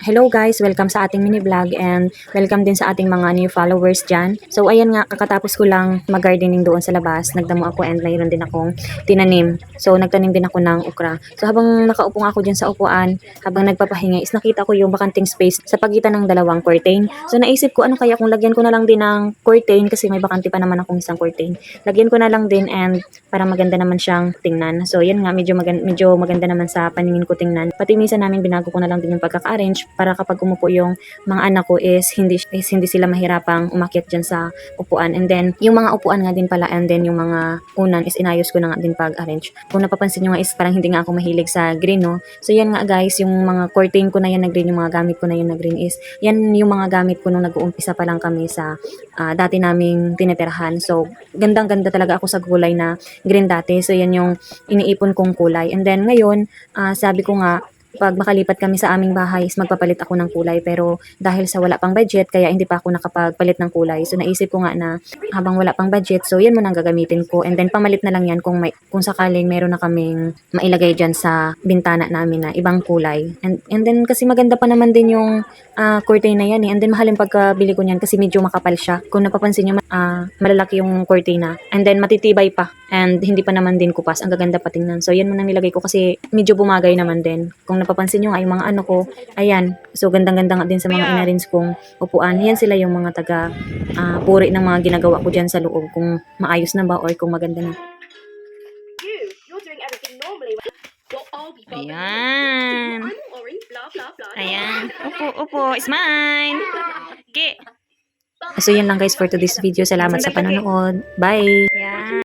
Hello guys, welcome sa ating mini vlog and welcome din sa ating mga new followers dyan. So ayan nga, kakatapos ko lang mag-gardening doon sa labas. Nagdamo ako and mayroon din akong tinanim. So nagtanim din ako ng okra. So habang nakaupo nga ako dyan sa upuan, habang nagpapahinga is nakita ko yung bakanting space sa pagitan ng dalawang curtain. So naisip ko ano kaya kung lagyan ko na lang din ng curtain kasi may bakante pa naman akong isang curtain. Lagyan ko na lang din and para maganda naman siyang tingnan. So yan nga, medyo maganda naman sa paningin ko tingnan. Pati minsan namin binago ko na lang din yung pagkaka-arrange para kapag umupo yung mga anak ko is hindi sila mahirapang umakyat dyan sa upuan. And then yung mga upuan nga din pala and then yung mga unan is inayos ko na nga din pag-arrange. Kung napapansin nyo nga is parang hindi nga ako mahilig sa green, no? So yan nga guys, yung mga curtain ko na yan na green, yung mga gamit ko na yan na green is yan yung mga gamit ko nung nag-uumpisa pa lang kami sa dati naming tinitirahan. So gandang-ganda talaga ako sa gulay na green dati. So yan yung iniipon kong kulay. And then ngayon, sabi ko nga, pag makalipat kami sa aming bahay is magpapalit ako ng kulay, pero dahil sa wala pang budget kaya hindi pa ako nakapagpalit ng kulay. So naisip ko nga na habang wala pang budget, so yan muna ang gagamitin ko and then pamalit na lang yan kung sakaling meron na kaming mailagay dyan sa bintana namin na ibang kulay. And then kasi maganda pa naman din yung curtain na yan eh. And then mahal yung pagkabili ko niyan kasi medyo makapal siya. Kung napapansin nyo, malalaki yung curtain and then matitibay pa and hindi pa naman din kupas. Ang gaganda pa tingnan. So yan muna nilagay ko kasi medyo bumagay naman din. Kung napapansin nyo nga yung mga ano ko, ayan. So gandang-ganda nga din sa mga inarins kong upuan. Yan sila yung mga taga puri ng mga ginagawa ko dyan sa loob. Kung maayos na ba or kung maganda na. Ayan. Ayan. Upo. It's mine. Okay. So yan lang guys for today's video. Salamat sa panonood. Bye!